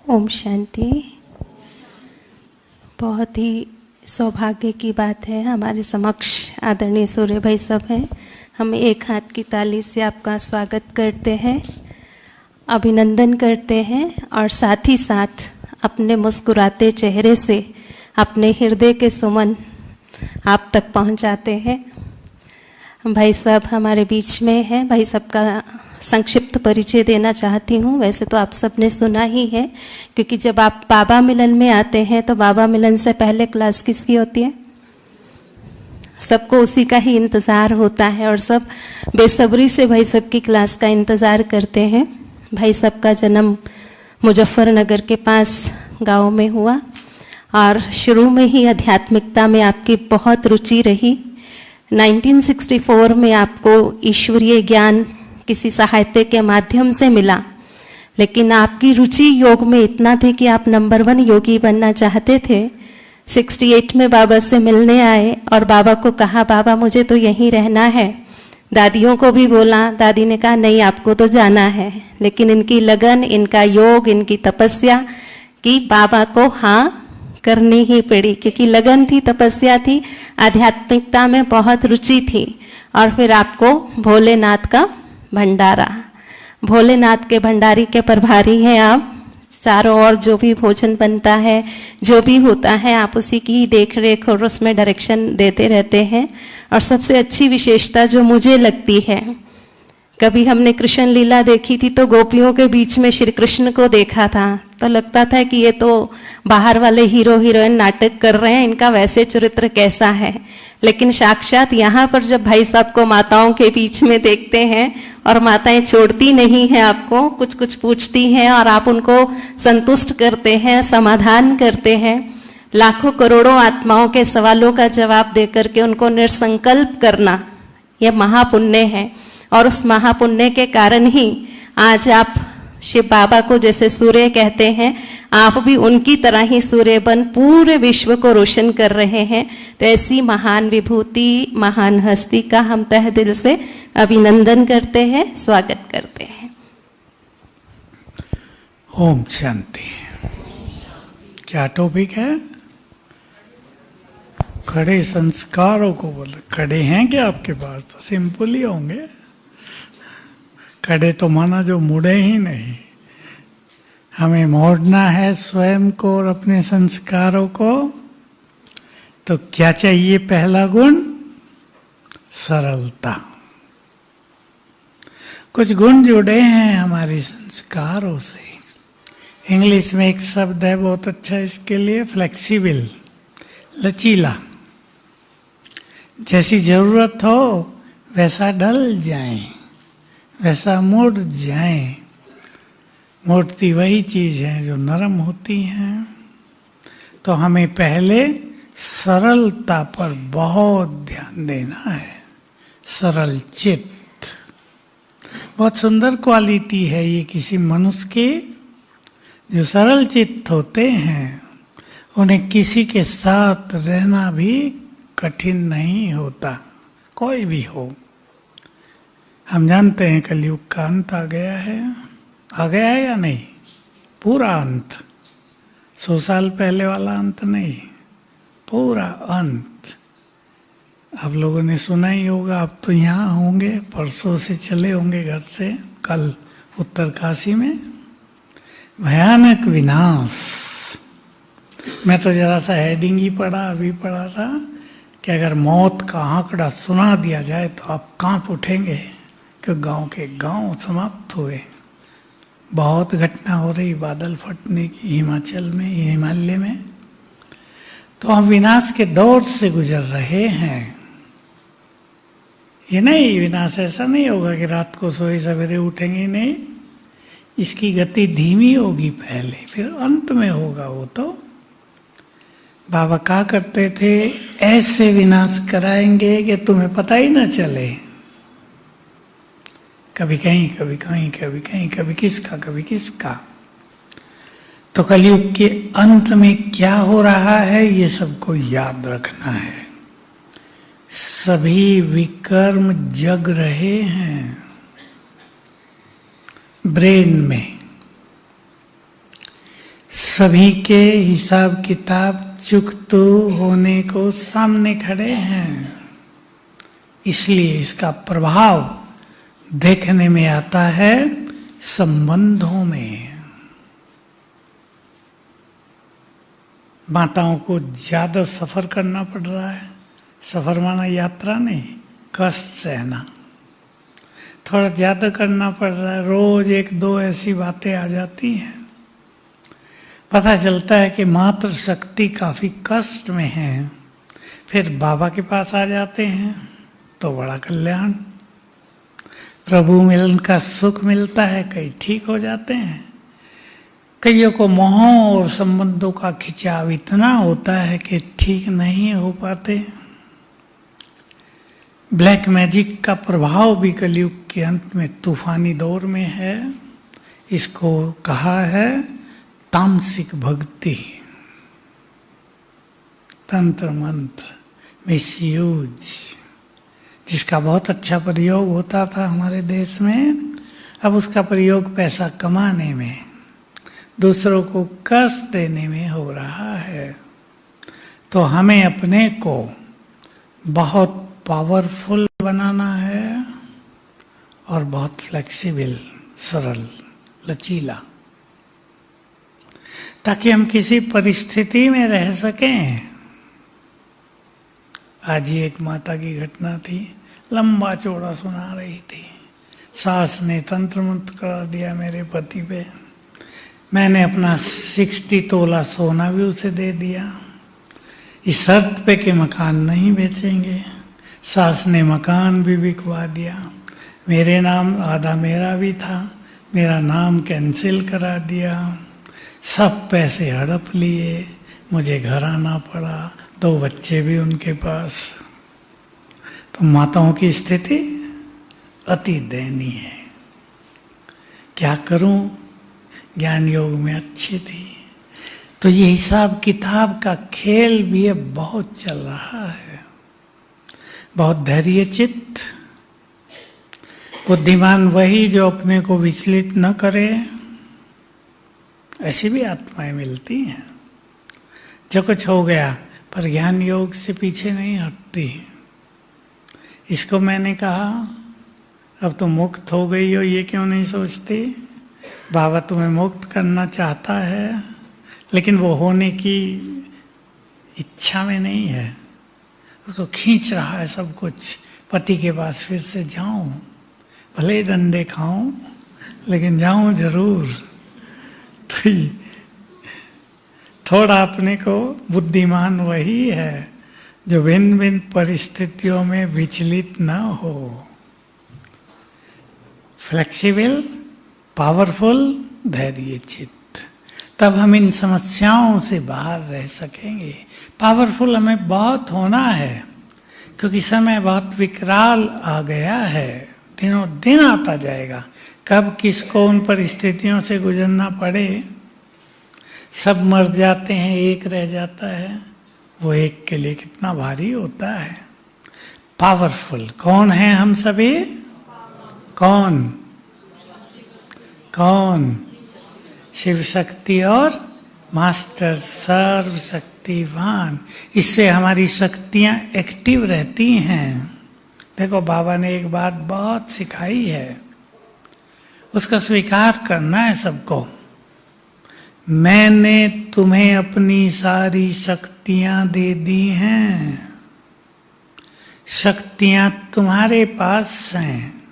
ओम शांति। बहुत ही सौभाग्य की बात है, हमारे समक्ष आदरणीय सूर्य भाई सब हैं। हम एक हाथ की ताली से आपका स्वागत करते हैं, अभिनंदन करते हैं और साथ ही साथ अपने मुस्कुराते चेहरे से अपने हृदय के सुमन आप तक पहुंचाते हैं। भाई साहब हमारे बीच में हैं। भाई साहब का संक्षिप्त परिचय देना चाहती हूँ। वैसे तो आप सब ने सुना ही है, क्योंकि जब आप बाबा मिलन में आते हैं तो बाबा मिलन से पहले क्लास किसकी होती है? सबको उसी का ही इंतज़ार होता है और सब बेसब्री से भाई साहब की क्लास का इंतज़ार करते हैं। भाई साहब का जन्म मुजफ्फरनगर के पास गांव में हुआ और शुरू में ही आध्यात्मिकता में आपकी बहुत रुचि रही। 1964 में आपको ईश्वरीय ज्ञान किसी साहित्य के माध्यम से मिला, लेकिन आपकी रुचि योग में इतना थी कि आप नंबर 1 योगी बनना चाहते थे। 68 में बाबा से मिलने आए और बाबा को कहा, बाबा मुझे तो यहीं रहना है। दादियों को भी बोला, दादी ने कहा नहीं आपको तो जाना है। लेकिन इनकी लगन, इनका योग, इनकी तपस्या की बाबा को हाँ करनी ही पड़ी, क्योंकि लगन थी, तपस्या थी, आध्यात्मिकता में बहुत रुचि थी। और फिर आपको भोलेनाथ का भंडारा, भोलेनाथ के भंडारी के प्रभारी हैं आप। चारों ओर जो भी भोजन बनता है, जो भी होता है, आप उसी की देख रेख और उसमें डायरेक्शन देते रहते हैं। और सबसे अच्छी विशेषता जो मुझे लगती है, कभी हमने कृष्ण लीला देखी थी तो गोपियों के बीच में श्री कृष्ण को देखा था, तो लगता था कि ये तो बाहर वाले हीरो हीरोइन नाटक कर रहे हैं, इनका वैसे चरित्र कैसा है। लेकिन साक्षात यहाँ पर जब भाई साहब को माताओं के बीच में देखते हैं और माताएं छोड़ती नहीं हैं आपको, कुछ कुछ पूछती हैं और आप उनको संतुष्ट करते हैं, समाधान करते हैं। लाखों करोड़ों आत्माओं के सवालों का जवाब दे करके उनको निसंकल्प करना, यह महापुण्य है। और उस महापुण्य के कारण ही आज आप शिव बाबा को जैसे सूर्य कहते हैं, आप भी उनकी तरह ही सूर्य बन पूरे विश्व को रोशन कर रहे हैं। तो ऐसी महान विभूति, महान हस्ती का हम तहे दिल से अभिनंदन करते हैं, स्वागत करते हैं। ओम शांति। क्या टॉपिक है? खड़े संस्कारों को बोले। खड़े हैं क्या आपके पास? तो सिंपल ही होंगे। खड़े तो माना जो मुड़े ही नहीं। हमें मोड़ना है स्वयं को और अपने संस्कारों को। तो क्या चाहिए? पहला गुण सरलता। कुछ गुण जुड़े हैं हमारे संस्कारों से। इंग्लिश में एक शब्द है बहुत अच्छा इसके लिए, फ्लेक्सिबल, लचीला। जैसी जरूरत हो वैसा ढल जाएं, वैसा मुड़ जाएं। मुड़ती वही चीज है जो नरम होती हैं। तो हमें पहले सरलता पर बहुत ध्यान देना है। सरल चित्त बहुत सुंदर क्वालिटी है ये किसी मनुष्य की। जो सरल चित्त होते हैं उन्हें किसी के साथ रहना भी कठिन नहीं होता, कोई भी हो। हम जानते हैं कलयुग का अंत आ गया है या नहीं? पूरा अंत, 100 साल पहले वाला अंत नहीं, पूरा अंत। आप लोगों ने सुना ही होगा, आप तो यहाँ होंगे, परसों से चले होंगे घर से, कल उत्तरकाशी में भयानक विनाश। मैं तो जरा सा हेडिंग ही पढ़ा, अभी पढ़ा था कि अगर मौत का आंकड़ा सुना दिया जाए तो आप कांप उठेंगे कि गांव के गांव समाप्त हुए। बहुत घटना हो रही बादल फटने की हिमाचल में, हिमालय में। तो हम विनाश के दौर से गुजर रहे हैं। ये नहीं, विनाश ऐसा नहीं होगा कि रात को सोए सवेरे उठेंगे, नहीं। इसकी गति धीमी होगी पहले, फिर अंत में होगा वो। तो बाबा कहा करते थे, ऐसे विनाश कराएंगे कि तुम्हें पता ही ना चले। कभी कहीं, कभी कहीं, कभी कहीं, कभी किसका, कभी किसका। तो कलयुग के अंत में क्या हो रहा है ये सबको याद रखना है। सभी विकर्म जग रहे हैं ब्रेन में। सभी के हिसाब किताब चुकतू होने को सामने खड़े हैं, इसलिए इसका प्रभाव देखने में आता है संबंधों में। माताओं को ज्यादा सफर करना पड़ रहा है। सफर माना यात्रा नहीं, कष्ट सहना थोड़ा ज्यादा करना पड़ रहा है। रोज एक दो ऐसी बातें आ जाती हैं, पता चलता है कि मातृ शक्ति काफी कष्ट में है। फिर बाबा के पास आ जाते हैं तो बड़ा कल्याण, प्रभु मिलन का सुख मिलता है, कई ठीक हो जाते हैं। कईयों को मोहों और संबंधों का खिंचाव इतना होता है कि ठीक नहीं हो पाते। ब्लैक मैजिक का प्रभाव भी कलयुग के अंत में तूफानी दौर में है। इसको कहा है तामसिक भक्ति, तंत्र मंत्र, मिसयूज, जिसका बहुत अच्छा प्रयोग होता था हमारे देश में। अब उसका प्रयोग पैसा कमाने में, दूसरों को कष्ट देने में हो रहा है। तो हमें अपने को बहुत पावरफुल बनाना है और बहुत फ्लेक्सिबल, सरल, लचीला, ताकि हम किसी परिस्थिति में रह सकें। आज ही एक माता की घटना थी, लंबा चौड़ा सुना रही थी। सास ने तंत्र मंत्र करा दिया मेरे पति पे। मैंने अपना 60 तोला सोना भी उसे दे दिया, इस शर्त पे कि मकान नहीं बेचेंगे। सास ने मकान भी बिकवा दिया, मेरे नाम आधा मेरा भी था, मेरा नाम कैंसिल करा दिया। सब पैसे हड़प लिए, मुझे घर आना पड़ा, 2 बच्चे भी उनके पास। तो माताओं की स्थिति अति दयनीय है। क्या करूं, ज्ञान योग में अच्छी थी। तो ये हिसाब किताब का खेल भी अब बहुत चल रहा है। बहुत धैर्य चित्त, बुद्धिमान वही जो अपने को विचलित न करे। ऐसी भी आत्माएं मिलती हैं जो कुछ हो गया पर ज्ञान योग से पीछे नहीं हटती। इसको मैंने कहा अब तो मुक्त हो गई हो, ये क्यों नहीं सोचती? बाबा तुम्हें मुक्त करना चाहता है, लेकिन वो होने की इच्छा में नहीं है, उसको खींच रहा है सब कुछ। पति के पास फिर से जाऊं, भले डंडे खाऊं, लेकिन जाऊं जरूर। तो थोड़ा अपने को बुद्धिमान वही है जो भिन्न भिन्न परिस्थितियों में विचलित न हो। फ्लेक्सिबल, पावरफुल, धैर्य चित्त, तब हम इन समस्याओं से बाहर रह सकेंगे। पावरफुल हमें बहुत होना है, क्योंकि समय बहुत विकराल आ गया है, दिनों दिन आता जाएगा। कब किसको उन परिस्थितियों से गुजरना पड़े। सब मर जाते हैं, एक रह जाता है, वो एक के लिए कितना भारी होता है। पावरफुल कौन है हम सभी? कौन कौन? शिव शक्ति और मास्टर सर्वशक्तिवान। इससे हमारी शक्तियां एक्टिव रहती हैं। देखो बाबा ने एक बात बहुत सिखाई है, उसका स्वीकार करना है सबको। मैंने तुम्हें अपनी सारी शक्तियां दे दी हैं, शक्तियां तुम्हारे पास हैं,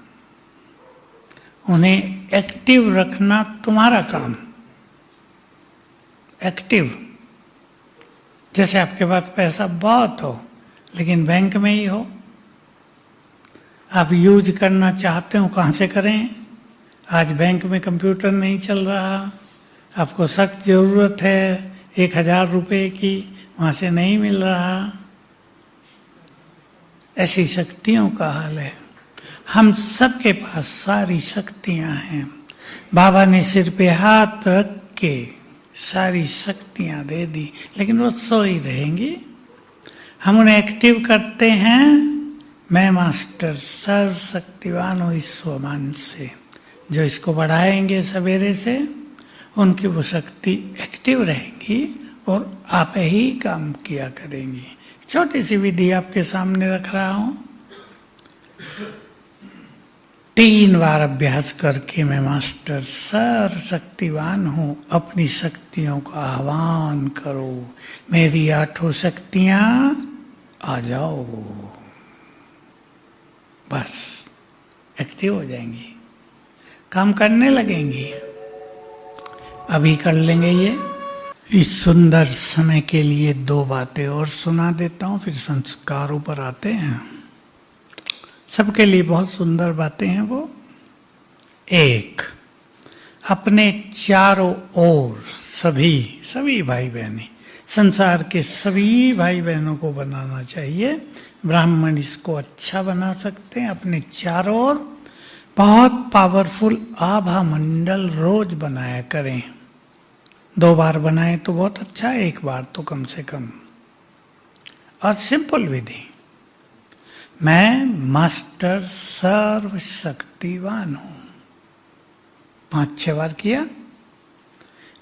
उन्हें एक्टिव रखना तुम्हारा काम। एक्टिव, जैसे आपके पास पैसा बहुत हो लेकिन बैंक में ही हो, आप यूज करना चाहते हो, कहाँ से करें? आज बैंक में कंप्यूटर नहीं चल रहा, आपको सख्त जरूरत है 1000 रुपये की, वहाँ से नहीं मिल रहा। ऐसी शक्तियों का हाल है। हम सबके पास सारी शक्तियां हैं। बाबा ने सिर पे हाथ रख के सारी शक्तियां दे दी, लेकिन वो सोई रहेंगी। हम उन्हें एक्टिव करते हैं। मैं मास्टर सर्वशक्तिवान हूँ इस स्वमान से, जो इसको बढ़ाएंगे सवेरे से, उनकी वो शक्ति एक्टिव रहेगी और आप ही काम किया करेंगी। छोटी सी विधि आपके सामने रख रहा हूं। 3 बार अभ्यास करके मैं मास्टर सर्वशक्तिवान हूं, अपनी शक्तियों का आह्वान करो, मेरी 8 शक्तियां आ जाओ, बस एक्टिव हो जाएंगी, काम करने लगेंगी। अभी कर लेंगे ये। इस सुंदर समय के लिए 2 बातें और सुना देता हूं, फिर संस्कारों पर आते हैं। सबके लिए बहुत सुंदर बातें हैं वो। 1, अपने चारों ओर सभी भाई बहनें, संसार के सभी भाई बहनों को बनाना चाहिए। ब्राह्मण इसको अच्छा बना सकते हैं। अपने चारों ओर बहुत पावरफुल आभा मंडल रोज बनाया करें। 2 बार बनाए तो बहुत अच्छा है, 1 बार तो कम से कम। और सिंपल विधि, मैं मास्टर सर्वशक्तिवान हूं, 5-6 बार किया,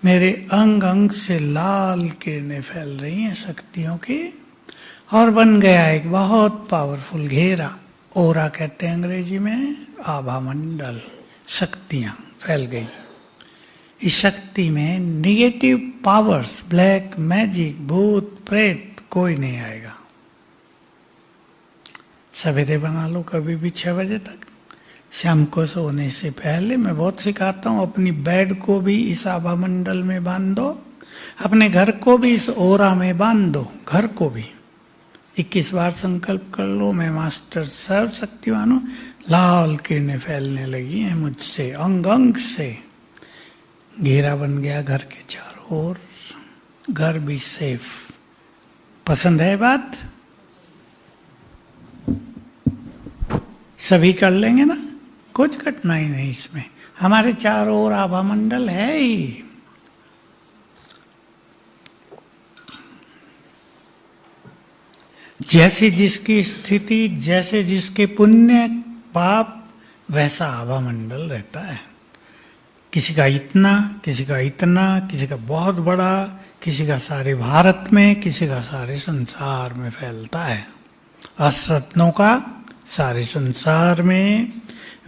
मेरे अंग अंग से लाल किरणें फैल रही हैं शक्तियों की, और बन गया एक बहुत पावरफुल घेरा। ओरा कहते हैं अंग्रेजी में, आभा मंडल, शक्तियां फैल गई। इस शक्ति में निगेटिव पावर्स, ब्लैक मैजिक, भूत प्रेत कोई नहीं आएगा। सवेरे बना लो कभी भी 6 बजे तक। शाम को सोने से पहले मैं बहुत सिखाता हूँ, अपनी बेड को भी इस आभा मंडल में बांध दो, अपने घर को भी इस ओरा में बांध दो, घर को भी। 21 बार संकल्प कर लो, मैं मास्टर सर्वशक्तिवान हूँ, लाल किरणें फैलने लगी हैं मुझसे, अंग अंग से घेरा बन गया घर के चारों ओर, घर भी सेफ। पसंद है बात? सभी कर लेंगे ना, कुछ कठिनाई नहीं इसमें। हमारे चारों ओर आभा मंडल है ही। जैसे जिसकी स्थिति, जैसे जिसके पुण्य पाप, वैसा आभा मंडल रहता है। किसी का इतना, किसी का इतना, किसी का बहुत बड़ा, किसी का सारे भारत में, किसी का सारे संसार में फैलता है। अष्टरत्नों का सारे संसार में,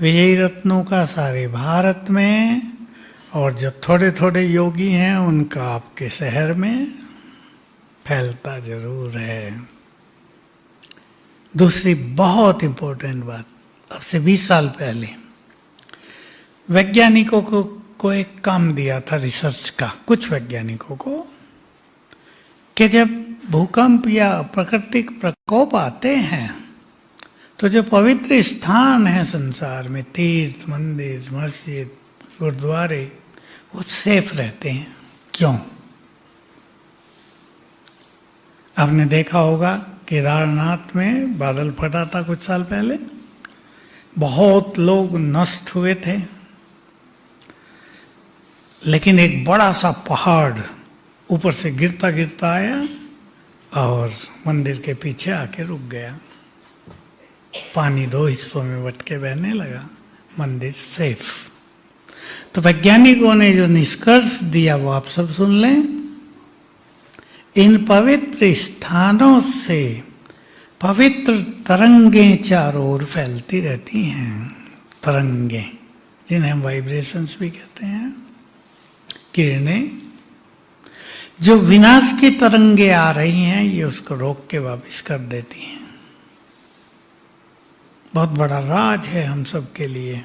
विजयी रत्नों का सारे भारत में, और जो थोड़े थोड़े योगी हैं उनका आपके शहर में फैलता जरूर है। दूसरी बहुत इंपॉर्टेंट बात, अब से 20 साल पहले वैज्ञानिकों को एक काम दिया था रिसर्च का, कुछ वैज्ञानिकों को, कि जब भूकंप या प्राकृतिक प्रकोप आते हैं तो जो पवित्र स्थान है संसार में, तीर्थ, मंदिर, मस्जिद, गुरुद्वारे, वो सेफ रहते हैं। क्यों? आपने देखा होगा केदारनाथ में बादल फटा था कुछ साल पहले, बहुत लोग नष्ट हुए थे, लेकिन एक बड़ा सा पहाड़ ऊपर से गिरता गिरता आया और मंदिर के पीछे आके रुक गया। पानी 2 हिस्सों में बट के बहने लगा, मंदिर सेफ। तो वैज्ञानिकों ने जो निष्कर्ष दिया वो आप सब सुन लें। इन पवित्र स्थानों से पवित्र तरंगें चारों ओर फैलती रहती हैं। तरंगें, जिन्हें हम वाइब्रेशंस भी कहते हैं, किरणें, जो विनाश की तरंगे आ रही हैं, ये उसको रोक के वापस कर देती हैं। बहुत बड़ा राज है हम सब के लिए।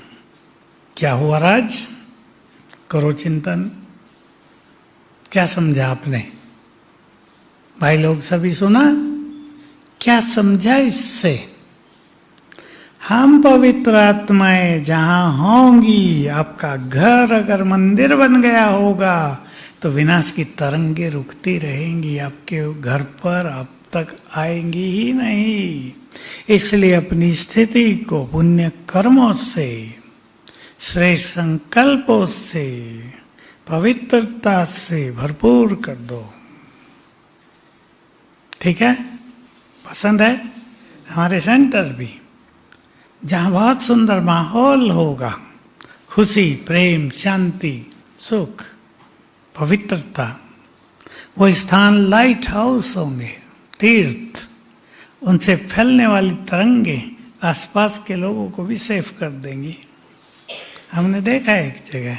क्या हुआ राज? करो चिंतन। क्या समझा आपने? भाई लोग सभी सुना? क्या समझा इससे? हम पवित्र आत्माएं जहां होंगी, आपका घर अगर मंदिर बन गया होगा तो विनाश की तरंगे रुकती रहेंगी, आपके घर पर अब तक आएंगी ही नहीं। इसलिए अपनी स्थिति को पुण्य कर्मों से, श्रेष्ठ संकल्पों से, पवित्रता से भरपूर कर दो। ठीक है? पसंद है? हमारे सेंटर भी, जहां बहुत सुंदर माहौल होगा, खुशी, प्रेम, शांति, सुख, पवित्रता, वो स्थान लाइट हाउस होंगे, तीर्थ, उनसे फैलने वाली तरंगे आसपास के लोगों को भी सेफ कर देंगी। हमने देखा है एक जगह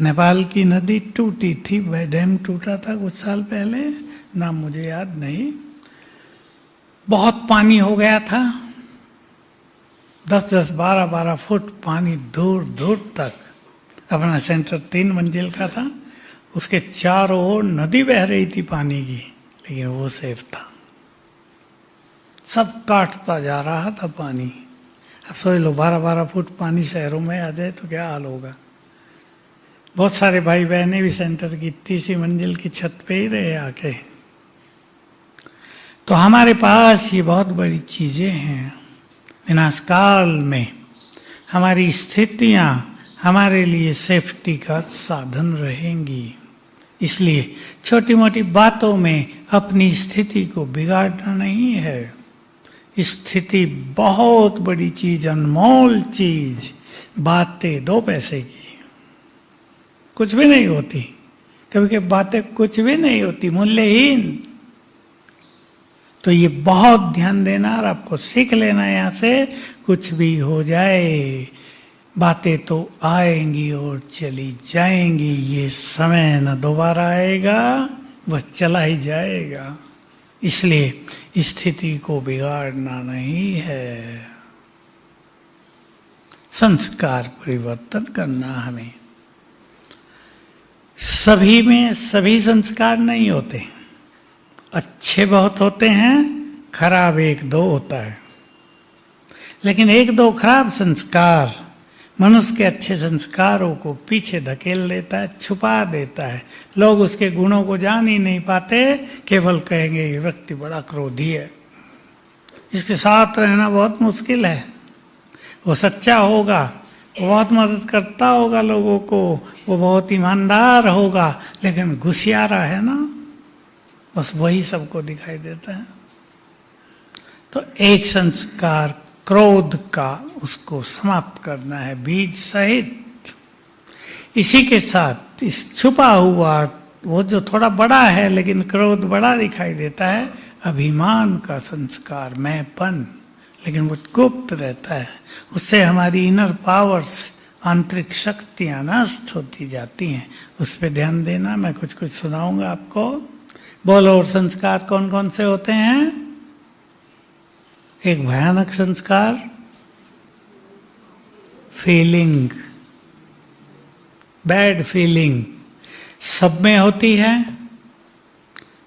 नेपाल की नदी टूटी थी, वह डैम टूटा था कुछ साल पहले, नाम मुझे याद नहीं, बहुत पानी हो गया था, 10-10, 12-12 फुट पानी दूर दूर तक। अपना सेंटर 3 मंजिल का था, उसके चारों ओर नदी बह रही थी पानी की, लेकिन वो सेफ था। सब काटता जा रहा था पानी। अब सोच लो 12-12 फुट पानी शहरों में आ जाए तो क्या हाल होगा। बहुत सारे भाई बहनें भी सेंटर की 3री मंजिल की छत पे ही रहे आके। तो हमारे पास ये बहुत बड़ी चीजें हैं। विनाश काल में हमारी स्थितियां हमारे लिए सेफ्टी का साधन रहेंगी। इसलिए छोटी मोटी बातों में अपनी स्थिति को बिगाड़ना नहीं है। स्थिति बहुत बड़ी चीज, अनमोल चीज। बातें 2 पैसे की कुछ भी नहीं होती, कभी कभी बातें कुछ भी नहीं होती, मूल्यहीन। तो ये बहुत ध्यान देना और आपको सीख लेना यहाँ से। कुछ भी हो जाए, बातें तो आएंगी और चली जाएंगी, ये समय न दोबारा आएगा, वह चला ही जाएगा। इसलिए स्थिति को बिगाड़ना नहीं है, संस्कार परिवर्तन करना हमें। सभी में सभी संस्कार नहीं होते, अच्छे बहुत होते हैं, खराब 1-2 होता है। लेकिन 1-2 खराब संस्कार मनुष्य के अच्छे संस्कारों को पीछे धकेल देता है, छुपा देता है। लोग उसके गुणों को जान ही नहीं पाते, केवल कहेंगे ये व्यक्ति बड़ा क्रोधी है, इसके साथ रहना बहुत मुश्किल है। वो सच्चा होगा, वो बहुत मदद करता होगा लोगों को, वो बहुत ईमानदार होगा, लेकिन घुसियारा है ना, बस वही सबको दिखाई देता है। तो एक संस्कार क्रोध का, उसको समाप्त करना है बीज सहित। इसी के साथ इस छुपा हुआ, वो जो थोड़ा बड़ा है लेकिन क्रोध बड़ा दिखाई देता है, अभिमान का संस्कार, मैंपन, लेकिन वो गुप्त रहता है। उससे हमारी इनर पावर्स, आंतरिक शक्तियां नष्ट होती जाती हैं। उस पर ध्यान देना, मैं कुछ कुछ सुनाऊंगा आपको। बोलो, और संस्कार कौन कौन से होते हैं? एक भयानक संस्कार, फीलिंग, बैड फीलिंग सब में होती है,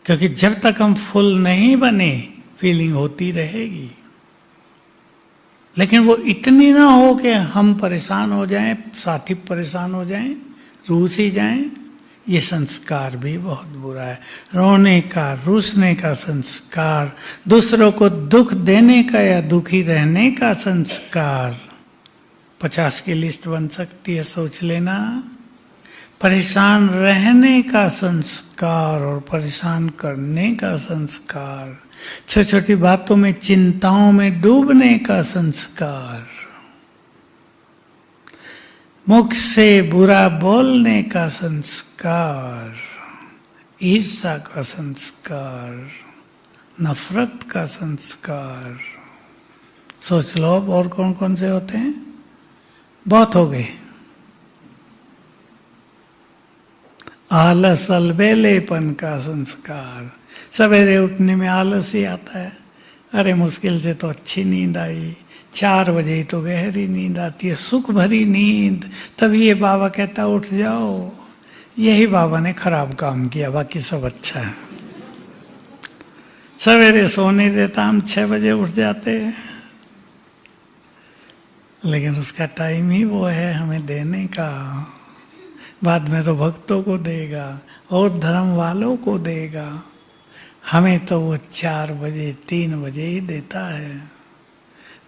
क्योंकि जब तक हम फुल नहीं बने फीलिंग होती रहेगी। लेकिन वो इतनी ना हो कि हम परेशान हो जाएं, साथी परेशान हो जाएं, रूस ही जाएं। ये संस्कार भी बहुत बुरा है। रोने का, रूसने का संस्कार, दूसरों को दुख देने का या दुखी रहने का संस्कार, 50 की लिस्ट बन सकती है, सोच लेना। परेशान रहने का संस्कार और परेशान करने का संस्कार, छोटी छोटी बातों में चिंताओं में डूबने का संस्कार, मुख से बुरा बोलने का संस्कार, ईर्ष्या का संस्कार, नफरत का संस्कार। सोच लो अब और कौन कौन से होते हैं? बहुत हो गए। आलस, अलबेलेपन का संस्कार, सवेरे उठने में आलस ही आता है। अरे मुश्किल से तो अच्छी नींद आई, 4 बजे ही तो गहरी नींद आती है, सुख भरी नींद। तभी ये बाबा कहता उठ जाओ। यही बाबा ने खराब काम किया, बाकी सब अच्छा है। सवेरे सोने देता, हम 6 बजे उठ जाते हैं, लेकिन उसका टाइम ही वो है हमें देने का। बाद में तो भक्तों को देगा और धर्म वालों को देगा। हमें तो वो 4 बजे 3 बजे ही देता है।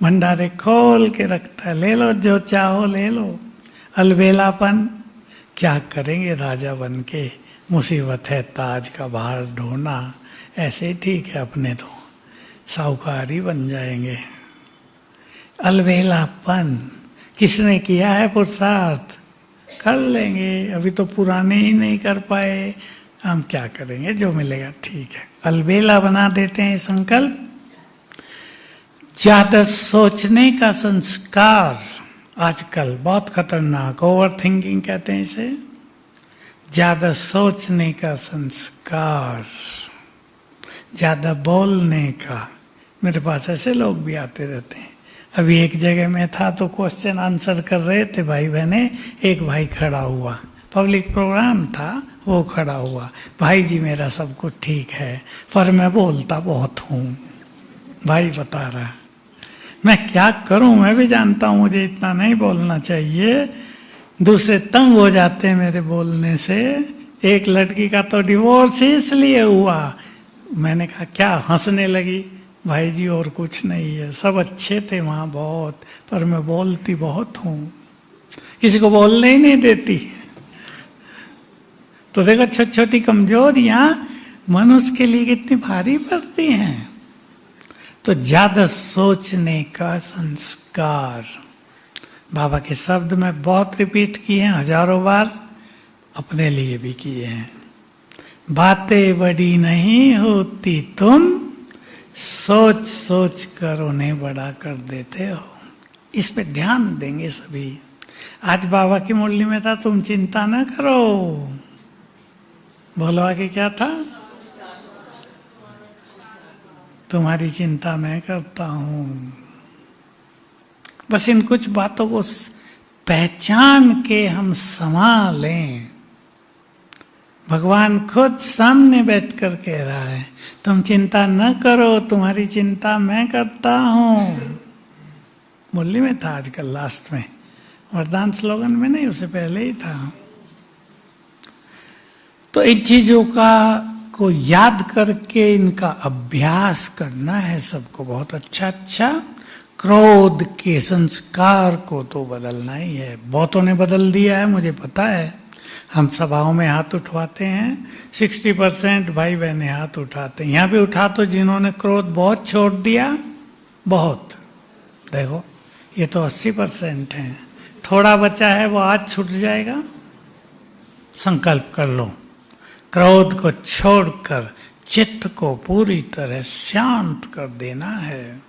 भंडारे खोल के रखता है, ले लो जो चाहो ले लो। अलबेलापन, क्या करेंगे राजा बन के, मुसीबत है ताज का भार ढोना। ऐसे ठीक है, अपने तो साहूकार बन जाएंगे। अलबेलापन, किसने किया है पुरुषार्थ? कर लेंगे, अभी तो पुराने ही नहीं कर पाए, हम क्या करेंगे, जो मिलेगा ठीक है। अलबेला बना देते हैं संकल्प। ज्यादा सोचने का संस्कार आजकल बहुत खतरनाक, ओवर थिंकिंग कहते हैं इसे। ज्यादा सोचने का संस्कार, ज्यादा बोलने का। मेरे पास ऐसे लोग भी आते रहते हैं। अभी एक जगह में था तो क्वेश्चन आंसर कर रहे थे भाई बहने, एक भाई खड़ा हुआ, पब्लिक प्रोग्राम था, वो खड़ा हुआ, भाई जी मेरा सब कुछ ठीक है पर मैं बोलता बहुत हूँ। भाई बता रहा, मैं क्या करूं, मैं भी जानता हूं मुझे इतना नहीं बोलना चाहिए, दूसरे तंग हो जाते हैं मेरे बोलने से। एक लड़की का तो डिवोर्स ही इसलिए हुआ। मैंने कहा क्या, हंसने लगी। भाई जी और कुछ नहीं है, सब अच्छे थे वहां बहुत, पर मैं बोलती बहुत हूं, किसी को बोलने ही नहीं देती। तो देखो छोटी छोटी कमजोरियां मनुष्य के लिए कितनी भारी पड़ती हैं। तो ज्यादा सोचने का संस्कार, बाबा के शब्द में बहुत रिपीट किए हैं, हजारों बार, अपने लिए भी किए हैं। बातें बड़ी नहीं होती, तुम सोच सोच कर उन्हें बड़ा कर देते हो। इस पे ध्यान देंगे सभी। आज बाबा की मुरली में था, तुम चिंता ना करो। बोलो आगे क्या था, तुम्हारी चिंता मैं करता हूं। बस इन कुछ बातों को पहचान के हम संभालें। भगवान खुद सामने बैठ कर कह रहा है, तुम चिंता न करो, तुम्हारी चिंता मैं करता हूं। मुरली में था आजकल लास्ट में, वरदान स्लोगन में नहीं, उससे पहले ही था। तो इन चीजों को याद करके इनका अभ्यास करना है सबको बहुत अच्छा अच्छा। क्रोध के संस्कार को तो बदलना ही है। बहुतों ने बदल दिया है, मुझे पता है। हम सभाओं में हाथ उठवाते हैं, 60% भाई बहने हाथ उठाते हैं। यहाँ भी उठा तो जिन्होंने क्रोध बहुत छोड़ दिया, बहुत। देखो ये तो 80% है, थोड़ा बचा है, वो आज छूट जाएगा। संकल्प कर लो, क्रोध को छोड़कर चित्त को पूरी तरह शांत कर देना है।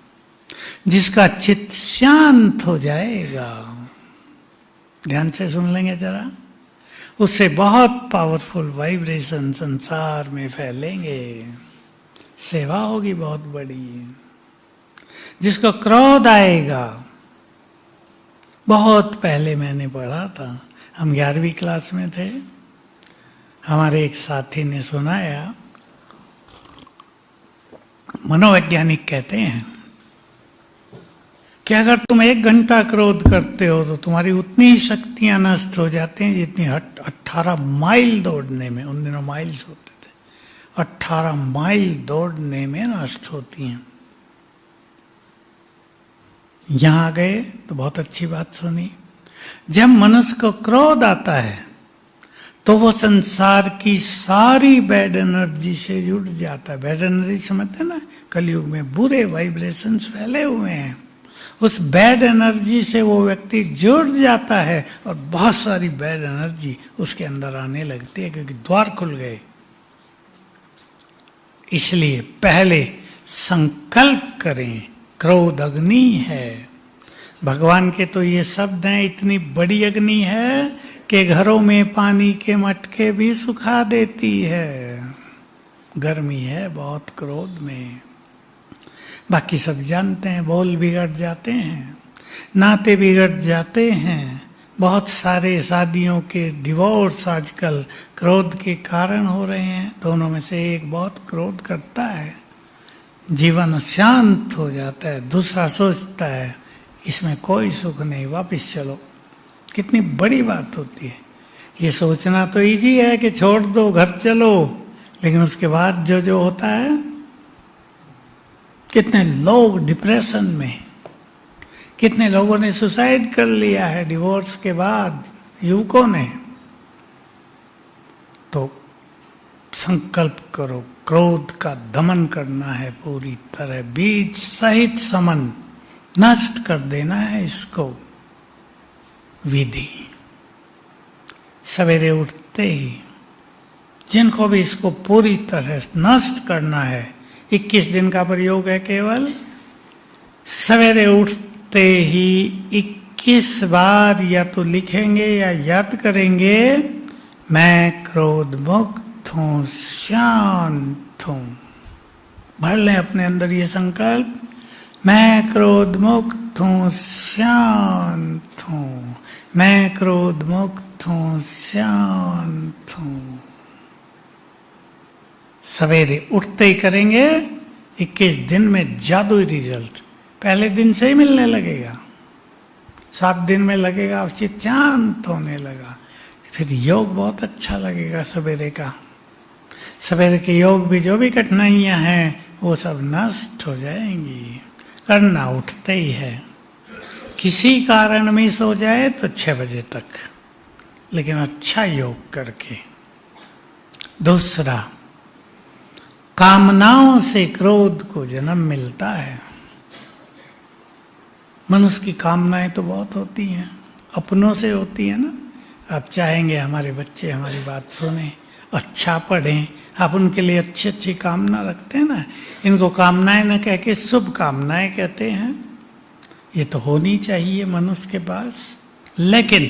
जिसका चित्त शांत हो जाएगा, ध्यान से सुन लेंगे जरा, उससे बहुत पावरफुल वाइब्रेशन संसार में फैलेंगे, सेवा होगी बहुत बड़ी। जिसको क्रोध आएगा, बहुत पहले मैंने पढ़ा था, हम 11वीं क्लास में थे, हमारे एक साथी ने सुनाया। मनोवैज्ञानिक कहते हैं कि अगर तुम 1 घंटा क्रोध करते हो तो तुम्हारी उतनी ही शक्तियां नष्ट हो जाती हैं जितनी 18 माइल दौड़ने में, उन दिनों माइल्स होते थे, 18 माइल दौड़ने में नष्ट होती हैं। यहां गए तो बहुत अच्छी बात सुनी। जब मनुष्य को क्रोध आता है तो वो संसार की सारी बैड एनर्जी से जुड़ जाता है। बैड एनर्जी समझते हैं ना, कलयुग में बुरे वाइब्रेशंस फैले हुए हैं, उस बैड एनर्जी से वो व्यक्ति जुड़ जाता है और बहुत सारी बैड एनर्जी उसके अंदर आने लगती है, क्योंकि द्वार खुल गए। इसलिए पहले संकल्प करें, क्रोध अग्नि है। भगवान के तो ये शब्द हैं, इतनी बड़ी अग्नि है कि घरों में पानी के मटके भी सुखा देती है। गर्मी है बहुत क्रोध में। बाकी सब जानते हैं, बोल बिगड़ जाते हैं, नाते बिगड़ जाते हैं। बहुत सारे शादियों के डिवोर्स आजकल क्रोध के कारण हो रहे हैं। दोनों में से एक बहुत क्रोध करता है, जीवन शांत हो जाता है, दूसरा सोचता है इसमें कोई सुख नहीं, वापिस चलो। कितनी बड़ी बात होती है। ये सोचना तो इजी है कि छोड़ दो, घर चलो, लेकिन उसके बाद जो जो होता है, कितने लोग डिप्रेशन में, कितने लोगों ने सुसाइड कर लिया है डिवोर्स के बाद, युवकों ने। तो संकल्प करो, क्रोध का दमन करना है पूरी तरह, बीज सहित समन नष्ट कर देना है इसको। विधि सवेरे उठते ही, जिनको भी इसको पूरी तरह नष्ट करना है, 21 दिन का प्रयोग है केवल, सवेरे उठते ही 21 बार या तो लिखेंगे या याद करेंगे, मैं क्रोध मुक्त हूं, शांत हूं। भर लें अपने अंदर ये संकल्प, मैं क्रोध मुक्त हूं, शांत हूं, मैं क्रोध मुक्त हूं, शांत हूं। सवेरे उठते ही करेंगे, 21 दिन में जादुई रिजल्ट पहले दिन से ही मिलने लगेगा। 7 दिन में लगेगा आप चित्त शांत होने लगा। फिर योग बहुत अच्छा लगेगा सवेरे का। सवेरे के योग भी जो भी कठिनाइयां हैं वो सब नष्ट हो जाएंगी। करना उठते ही है। किसी कारण में सो जाए तो 6 बजे तक, लेकिन अच्छा योग करके। दूसरा, कामनाओं से क्रोध को जन्म मिलता है। मनुष्य की कामनाएं तो बहुत होती हैं, अपनों से होती है ना। आप चाहेंगे हमारे बच्चे हमारी बात सुने, अच्छा पढ़ें, आप उनके लिए अच्छी अच्छी कामना रखते हैं ना। इनको कामनाएं न कह के शुभ कामनाएं कहते हैं। ये तो होनी चाहिए मनुष्य के पास, लेकिन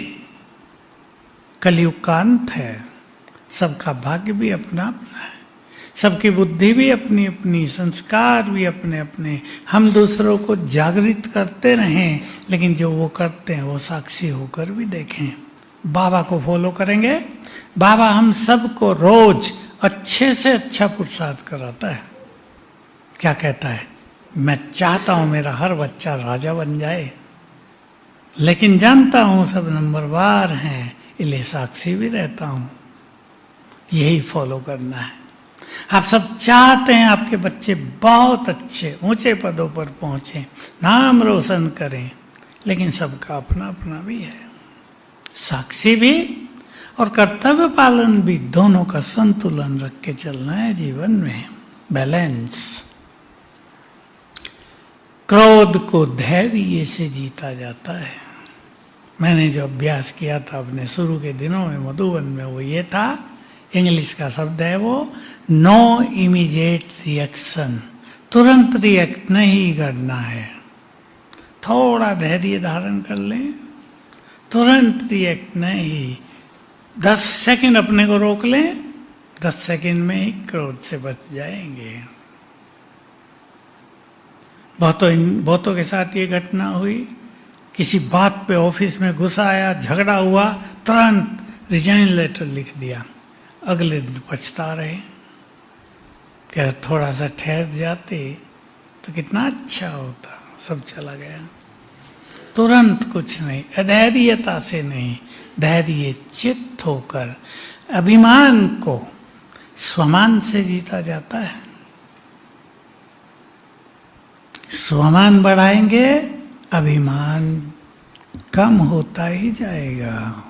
कलयुग का अंत है। सबका भाग्य भी अपना अपना है, सबकी बुद्धि भी अपनी अपनी, संस्कार भी अपने अपने। हम दूसरों को जागृत करते रहें, लेकिन जो वो करते हैं वो साक्षी होकर भी देखें। बाबा को फॉलो करेंगे। बाबा हम सबको रोज अच्छे से अच्छा पुरुषार्थ कराता है। क्या कहता है? मैं चाहता हूं मेरा हर बच्चा राजा बन जाए, लेकिन जानता हूं सब नंबरवार हैं, इसलिए साक्षी भी रहता हूं। यही फॉलो करना है। आप सब चाहते हैं आपके बच्चे बहुत अच्छे ऊंचे पदों पर पहुंचे, नाम रोशन करें, लेकिन सबका अपना अपना भी है। साक्षी भी और कर्तव्य पालन भी, दोनों का संतुलन रख के चलना है जीवन में, बैलेंस। क्रोध को धैर्य से जीता जाता है। मैंने जो अभ्यास किया था अपने शुरू के दिनों में मधुबन में, वो ये था, इंग्लिश का शब्द है वो, नो इमीडिएट रिएक्शन। तुरंत रिएक्ट नहीं करना है, थोड़ा धैर्य धारण कर लें। तुरंत रिएक्ट नहीं, 10 सेकंड अपने को रोक लें, 10 सेकंड में ही क्रोध से बच जाएंगे। बहुतों के साथ ये घटना हुई, किसी बात पे ऑफिस में गुस्सा आया, झगड़ा हुआ, तुरंत रिजाइन लेटर लिख दिया, अगले दिन पछता रहे। क्या थोड़ा सा ठहर जाते तो कितना अच्छा होता, सब चला गया। तुरंत कुछ नहीं, अधैर्यता से नहीं, धैर्य चित्त होकर अभिमान को स्वमान से जीता जाता है। स्वमान बढ़ाएंगे, अभिमान कम होता ही जाएगा।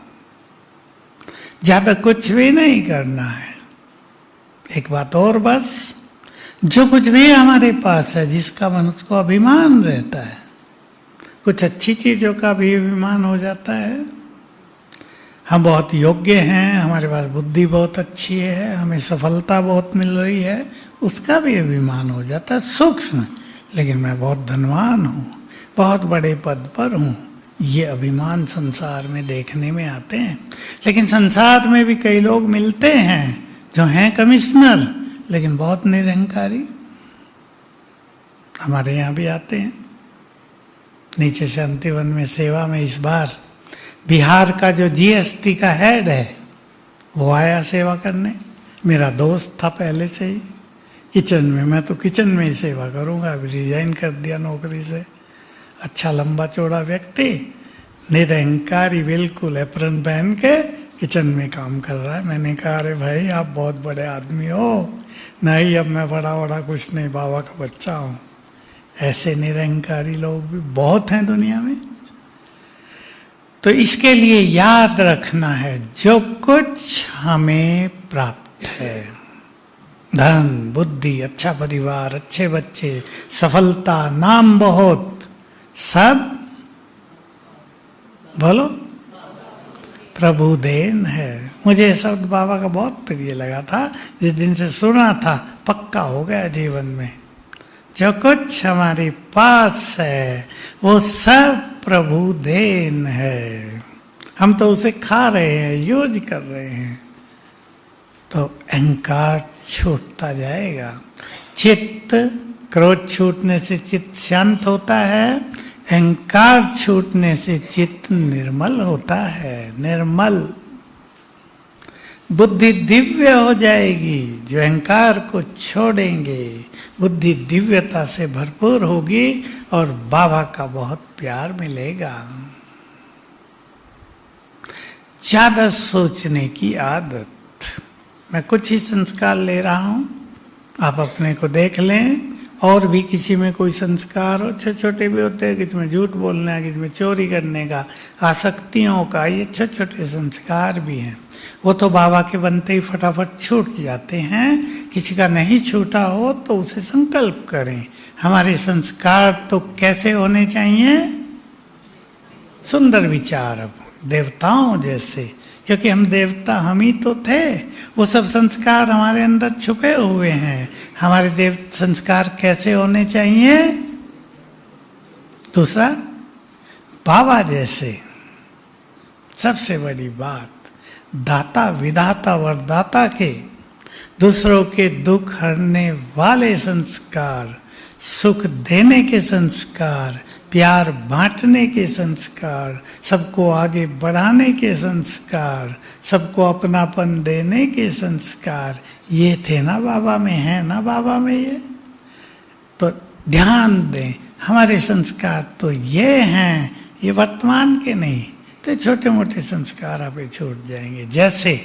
ज्यादा कुछ भी नहीं करना है। एक बात और बस, जो कुछ भी हमारे पास है, जिसका मनुष्य को अभिमान रहता है, कुछ अच्छी चीजों का भी अभिमान हो जाता है। हम बहुत योग्य हैं, हमारे पास बुद्धि बहुत अच्छी है, हमें सफलता बहुत मिल रही है, उसका भी अभिमान हो जाता है सूक्ष्म। लेकिन मैं बहुत धनवान हूँ, बहुत बड़े पद पर हूँ, ये अभिमान संसार में देखने में आते हैं। लेकिन संसार में भी कई लोग मिलते हैं जो हैं कमिश्नर, लेकिन बहुत निरहंकारी। हमारे यहाँ भी आते हैं। नीचे शांतिवन में सेवा में इस बार बिहार का जो जीएसटी का हेड है वो आया सेवा करने। मेरा दोस्त था पहले से ही किचन में, मैं तो किचन में ही सेवा करूँगा, अभी रिजाइन कर दिया नौकरी से। अच्छा लंबा चौड़ा व्यक्ति, निरहंकारी, बिल्कुल एप्रन पहन के किचन में काम कर रहा है। मैंने कहा अरे भाई आप बहुत बड़े आदमी हो। नहीं, अब मैं बड़ा कुछ नहीं, बाबा का बच्चा हूँ। ऐसे निरहंकारी लोग भी बहुत हैं दुनिया में। तो इसके लिए याद रखना है, जो कुछ हमें प्राप्त है, धन, बुद्धि, अच्छा परिवार, अच्छे बच्चे, सफलता, नाम बहुत, सब बोलो प्रभु देन है। मुझे शब्द बाबा का बहुत प्रिय लगा था, जिस दिन से सुना था पक्का हो गया जीवन में। जो कुछ हमारे पास है वो सब प्रभु देन है, हम तो उसे खा रहे हैं, यूज कर रहे हैं। तो अहंकार छूटता जाएगा। चित्त, क्रोध छूटने से चित्त शांत होता है, अहंकार छूटने से चित्त निर्मल होता है। निर्मल बुद्धि दिव्य हो जाएगी। जो अहंकार को छोड़ेंगे, बुद्धि दिव्यता से भरपूर होगी और बाबा का बहुत प्यार मिलेगा। ज्यादा सोचने की आदत। मैं कुछ ही संस्कार ले रहा हूं, आप अपने को देख लें। और भी किसी में कोई संस्कार हो, छोटे छोटे भी होते हैं, किसी में झूठ बोलने का, किसी में चोरी करने का, आसक्तियों का, ये छोटे छोटे संस्कार भी हैं। वो तो बाबा के बनते ही फटाफट छूट जाते हैं। किसी का नहीं छूटा हो तो उसे संकल्प करें। हमारे संस्कार तो कैसे होने चाहिए? सुंदर विचार, देवताओं जैसे, क्योंकि हम देवता हम ही तो थे। वो सब संस्कार हमारे अंदर छुपे हुए हैं। हमारे देव संस्कार कैसे होने चाहिए? दूसरा, बाबा जैसे। सबसे बड़ी बात, दाता विधाता वरदाता के, दूसरों के दुख हरने वाले संस्कार, सुख देने के संस्कार, प्यार बांटने के संस्कार, सबको आगे बढ़ाने के संस्कार, सबको अपनापन देने के संस्कार, ये थे ना बाबा में, है ना बाबा में ये। तो ध्यान दें, हमारे संस्कार तो ये हैं, ये वर्तमान के नहीं। तो छोटे मोटे संस्कार आप छूट जाएंगे। जैसे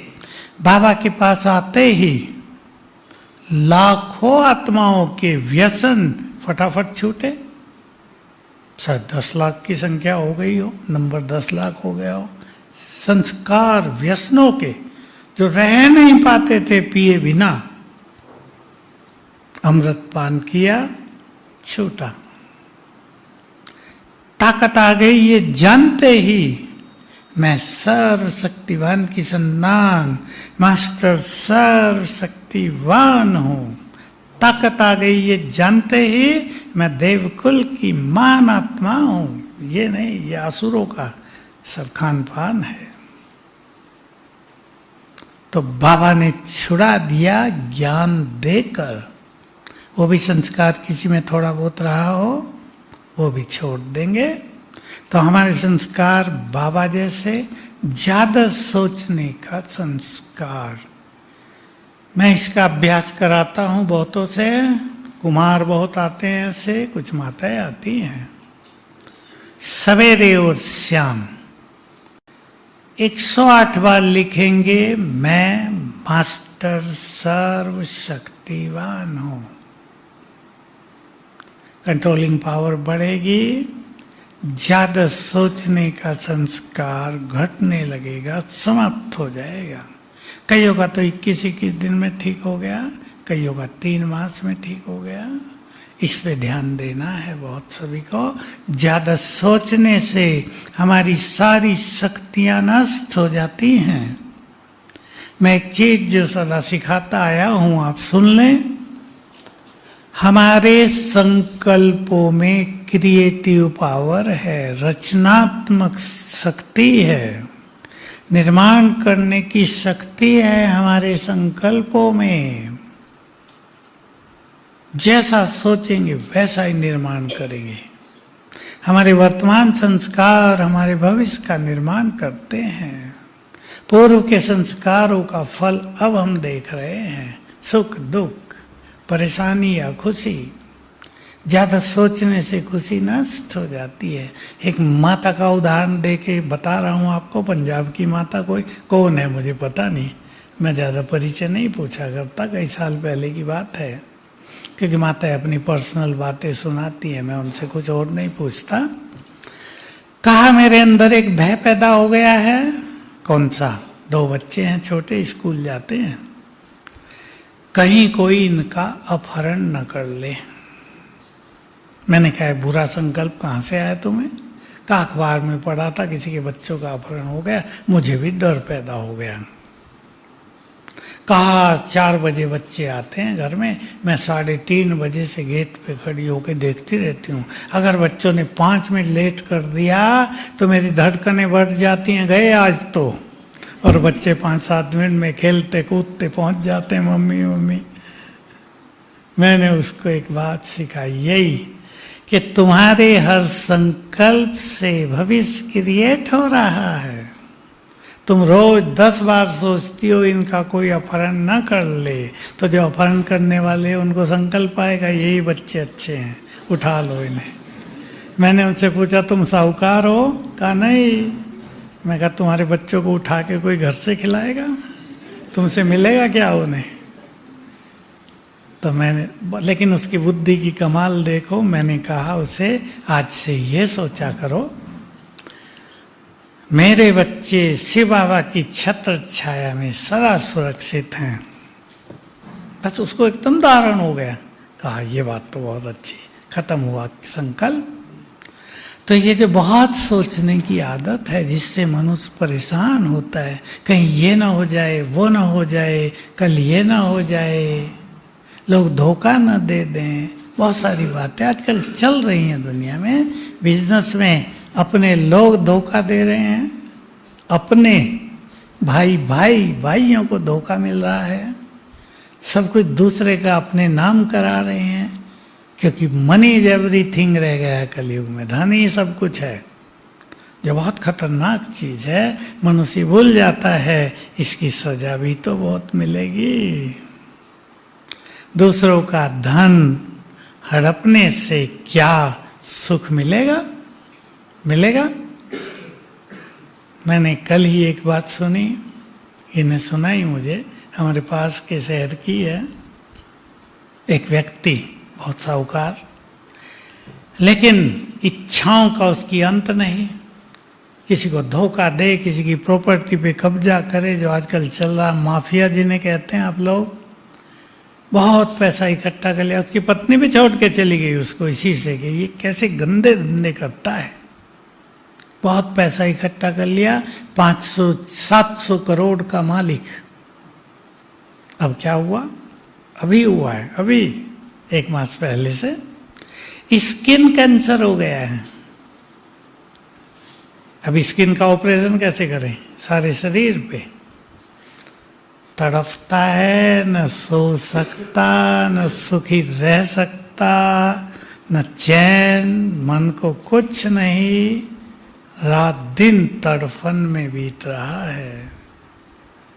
बाबा के पास आते ही लाखों आत्माओं के व्यसन फटाफट छूटे। शायद 10 लाख की संख्या हो गई हो, नंबर 10 लाख हो गया हो। संस्कार व्यसनों के जो रह नहीं पाते थे पिए बिना, अमृत पान किया, छूटा। ताकत आ गई ये जानते ही मैं सर्वशक्तिवान की संतान, मास्टर सर्वशक्तिवान हूं। ताकत आ गई ये जानते ही मैं देवकुल की महान आत्मा हूं। ये नहीं, ये असुरों का सब खान पान है। तो बाबा ने छुड़ा दिया ज्ञान देकर। वो भी संस्कार किसी में थोड़ा बहुत रहा हो वो भी छोड़ देंगे। तो हमारे संस्कार बाबा जैसे, ज्यादा सोचने का संस्कार। मैं इसका अभ्यास कराता हूं बहुतों से। कुमार बहुत आते हैं ऐसे, कुछ माताएं आती हैं। सवेरे और शाम 108 बार लिखेंगे, मैं मास्टर सर्वशक्तिवान हूं। कंट्रोलिंग पावर बढ़ेगी, ज्यादा सोचने का संस्कार घटने लगेगा, समाप्त हो जाएगा। कईयों का तो 21 दिन में ठीक हो गया, कईयों का 3 मास में ठीक हो गया। इस पे ध्यान देना है बहुत सभी को। ज्यादा सोचने से हमारी सारी शक्तियां नष्ट हो जाती हैं। मैं एक चीज जो सदा सिखाता आया हूं, आप सुन लें। हमारे संकल्पों में क्रिएटिव पावर है, रचनात्मक शक्ति है, निर्माण करने की शक्ति है हमारे संकल्पों में। जैसा सोचेंगे वैसा ही निर्माण करेंगे। हमारे वर्तमान संस्कार हमारे भविष्य का निर्माण करते हैं। पूर्व के संस्कारों का फल अब हम देख रहे हैं, सुख दुख, परेशानी या खुशी। ज्यादा सोचने से खुशी नष्ट हो जाती है। एक माता का उदाहरण दे के बता रहा हूं आपको। पंजाब की माता कोई कौन है मुझे पता नहीं, मैं ज्यादा परिचय नहीं पूछा करता, कई साल पहले की बात है, क्योंकि माता अपनी पर्सनल बातें सुनाती है, मैं उनसे कुछ और नहीं पूछता। कहा मेरे अंदर एक भय पैदा हो गया है। कौन सा? 2 बच्चे हैं छोटे, स्कूल जाते हैं, कहीं कोई इनका अपहरण न कर ले। मैंने कहा बुरा संकल्प कहाँ से आया तुम्हें? का अखबार में पढ़ा था किसी के बच्चों का अपहरण हो गया, मुझे भी डर पैदा हो गया। कहा 4 बजे बच्चे आते हैं घर में, मैं 3:30 बजे से गेट पे खड़ी होकर देखती रहती हूँ। अगर बच्चों ने 5 मिनट लेट कर दिया तो मेरी धड़कनें बढ़ जाती हैं, गए आज तो। और बच्चे 5-7 मिनट में खेलते कूदते पहुंच जाते हैं, मम्मी मम्मी। मैंने उसको एक बात सिखाई, यही कि तुम्हारे हर संकल्प से भविष्य क्रिएट हो रहा है। तुम रोज 10 बार सोचती हो इनका कोई अपहरण न कर ले, तो जो अपहरण करने वाले उनको संकल्प आएगा यही बच्चे अच्छे हैं, उठा लो इन्हें। मैंने उनसे पूछा तुम साहूकार हो? कहा नहीं। मैं कहा तुम्हारे बच्चों को उठा के कोई घर से खिलाएगा? तुमसे मिलेगा क्या उन्हें? तो मैंने, लेकिन उसकी बुद्धि की कमाल देखो, मैंने कहा उसे आज से ये सोचा करो मेरे बच्चे शिव बाबा की छत्र छाया में सदा सुरक्षित हैं। बस उसको एकदम धारण हो गया। कहा ये बात तो बहुत अच्छी, खत्म हुआ संकल्प। तो ये जो बहुत सोचने की आदत है जिससे मनुष्य परेशान होता है, कहीं ये ना हो जाए, वो ना हो जाए, कल ये ना हो जाए, लोग धोखा ना दे दें, बहुत सारी बातें आजकल चल रही हैं दुनिया में। बिजनेस में अपने लोग धोखा दे रहे हैं, अपने भाइयों को धोखा मिल रहा है, सब कुछ दूसरे का अपने नाम करा रहे हैं, क्योंकि मनी इज एवरीथिंग रह गया है कलयुग में। धन ही सब कुछ है, जो बहुत खतरनाक चीज है। मनुष्य भूल जाता है इसकी सजा भी तो बहुत मिलेगी। दूसरों का धन हड़पने से क्या सुख मिलेगा? मैंने कल ही एक बात सुनी, इन्हें सुनाई मुझे, हमारे पास के शहर की है। एक व्यक्ति बहुत साहूकार, लेकिन इच्छाओं का उसकी अंत नहीं। किसी को धोखा दे, किसी की प्रॉपर्टी पे कब्जा करे, जो आजकल चल रहा माफिया जिन्हें कहते हैं आप लोग। बहुत पैसा इकट्ठा कर लिया, उसकी पत्नी भी छोड़ के चली गई उसको इसी से कि ये कैसे गंदे धंधे करता है। बहुत पैसा इकट्ठा कर लिया, 500-700 करोड़ का मालिक। अब क्या हुआ? अभी हुआ है, अभी 1 मास पहले से स्किन कैंसर हो गया है। अब स्किन का ऑपरेशन कैसे करें? सारे शरीर पे। तड़पता है, न सो सकता, न सुखी रह सकता, न चैन, मन को कुछ नहीं, रात दिन तड़फन में बीत रहा है।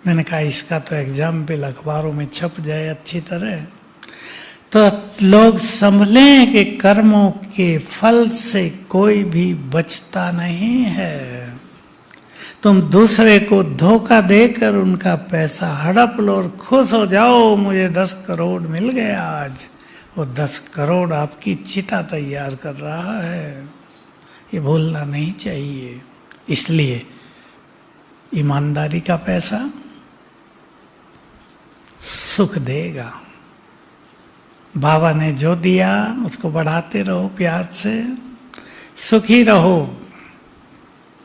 मैंने कहा इसका तो एग्जाम्पल अखबारों में छप जाए अच्छी तरह, तो लोग संभलें कि कर्मों के फल से कोई भी बचता नहीं है। तुम दूसरे को धोखा देकर उनका पैसा हड़प लो और खुश हो जाओ, मुझे 10 करोड़ मिल गया आज। वो 10 करोड़ आपकी चिता तैयार कर रहा है, ये भूलना नहीं चाहिए। इसलिए ईमानदारी का पैसा सुख देगा। बाबा ने जो दिया उसको बढ़ाते रहो प्यार से, सुखी रहो।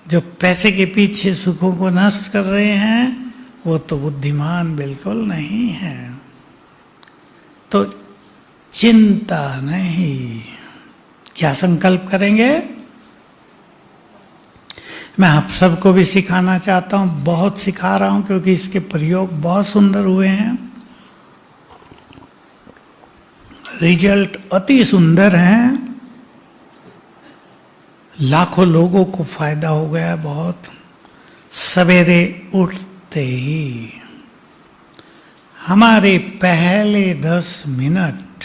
जो पैसे के पीछे सुखों को नष्ट कर रहे हैं वो तो बुद्धिमान बिल्कुल नहीं है। तो चिंता नहीं। क्या संकल्प करेंगे? मैं आप सबको भी सिखाना चाहता हूं, बहुत सिखा रहा हूं क्योंकि इसके प्रयोग बहुत सुंदर हुए हैं, रिजल्ट अति सुंदर हैं, लाखों लोगों को फायदा हो गया बहुत। सवेरे उठते ही हमारे पहले 10 मिनट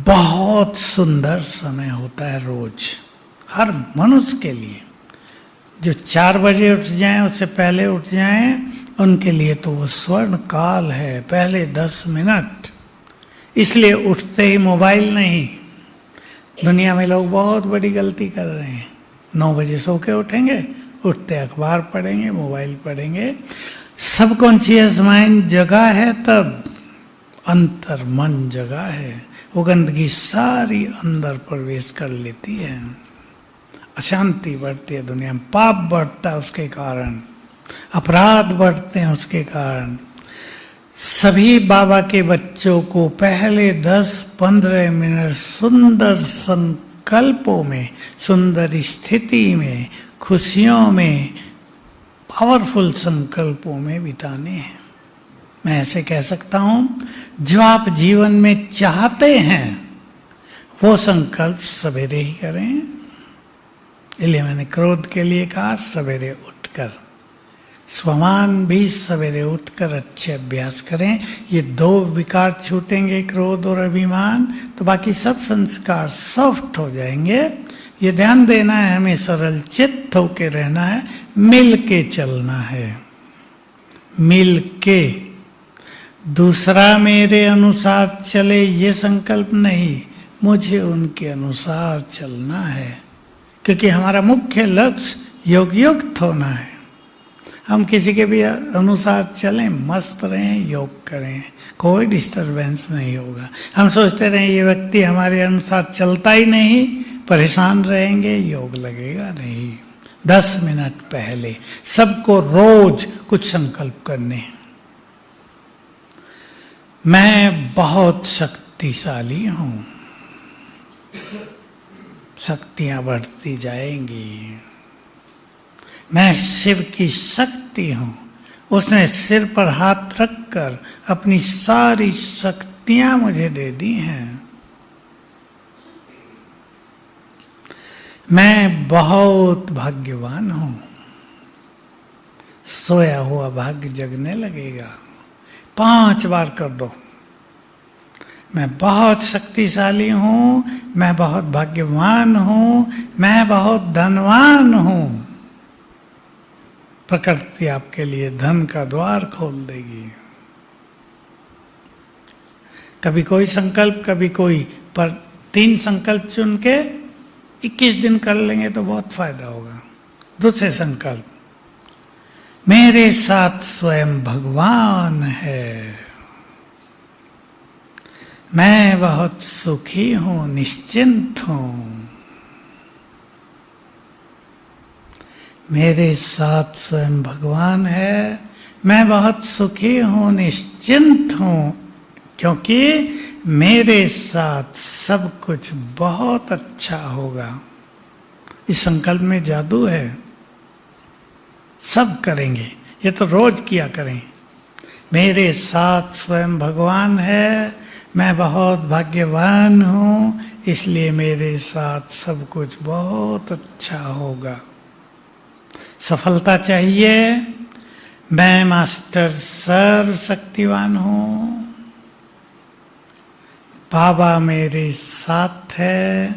बहुत सुंदर समय होता है रोज हर मनुष्य के लिए। जो 4 बजे उठ जाएं, उससे पहले उठ जाएं, उनके लिए तो वो स्वर्ण काल है, पहले 10 मिनट। इसलिए उठते ही मोबाइल नहीं। दुनिया में लोग बहुत बड़ी गलती कर रहे हैं। 9 बजे सो के उठेंगे, उठते अखबार पढ़ेंगे, मोबाइल पढ़ेंगे। सबकॉन्शियस माइंड जगा है, तब अंतर मन जगा है, वो गंदगी सारी अंदर प्रवेश कर लेती है। अशांति बढ़ती है दुनिया में, पाप बढ़ता है उसके कारण, अपराध बढ़ते हैं उसके कारण। सभी बाबा के बच्चों को पहले 10-15 मिनट सुंदर संकल्पों में, सुंदर स्थिति में, खुशियों में, पावरफुल संकल्पों में बिताने हैं। मैं ऐसे कह सकता हूं, जो आप जीवन में चाहते हैं वो संकल्प सवेरे ही करें। इसलिए मैंने क्रोध के लिए कहा सवेरे उठकर, स्वमान भी सवेरे उठकर अच्छे अभ्यास करें। ये 2 विकार छूटेंगे, क्रोध और अभिमान, तो बाकी सब संस्कार सॉफ्ट हो जाएंगे। ये ध्यान देना है, हमें सरल चित्त होके रहना है, मिल के चलना है, मिल के। दूसरा मेरे अनुसार चले ये संकल्प नहीं, मुझे उनके अनुसार चलना है, क्योंकि हमारा मुख्य लक्ष्य योग युक्त होना है। हम किसी के भी अनुसार चलें, मस्त रहें, योग करें, कोई डिस्टरबेंस नहीं होगा। हम सोचते रहें ये व्यक्ति हमारे अनुसार चलता ही नहीं, परेशान रहेंगे, योग लगेगा नहीं। 10 मिनट पहले सबको रोज कुछ संकल्प करने हैं। मैं बहुत शक्तिशाली हूं, शक्तियां बढ़ती जाएंगी। मैं शिव की शक्ति हूं, उसने सिर पर हाथ रखकर अपनी सारी शक्तियां मुझे दे दी हैं। मैं बहुत भाग्यवान हूं, सोया हुआ भाग्य जगने लगेगा। 5 बार कर दो। मैं बहुत शक्तिशाली हूं, मैं बहुत भाग्यवान हूं, मैं बहुत धनवान हूं। प्रकृति आपके लिए धन का द्वार खोल देगी। कभी कोई संकल्प, कभी कोई, पर 3 संकल्प चुन के 21 दिन कर लेंगे तो बहुत फायदा होगा। दूसरे संकल्प, मेरे साथ स्वयं भगवान है, मैं बहुत सुखी हूं, निश्चिंत हूं। मेरे साथ स्वयं भगवान है, मैं बहुत सुखी हूं, निश्चिंत हूं, क्योंकि मेरे साथ सब कुछ बहुत अच्छा होगा। इस संकल्प में जादू है, सब करेंगे, ये तो रोज किया करें। मेरे साथ स्वयं भगवान है, मैं बहुत भाग्यवान हूं, इसलिए मेरे साथ सब कुछ बहुत अच्छा होगा। सफलता चाहिए, मैं मास्टर सर्वशक्तिवान हूं, बाबा मेरे साथ है,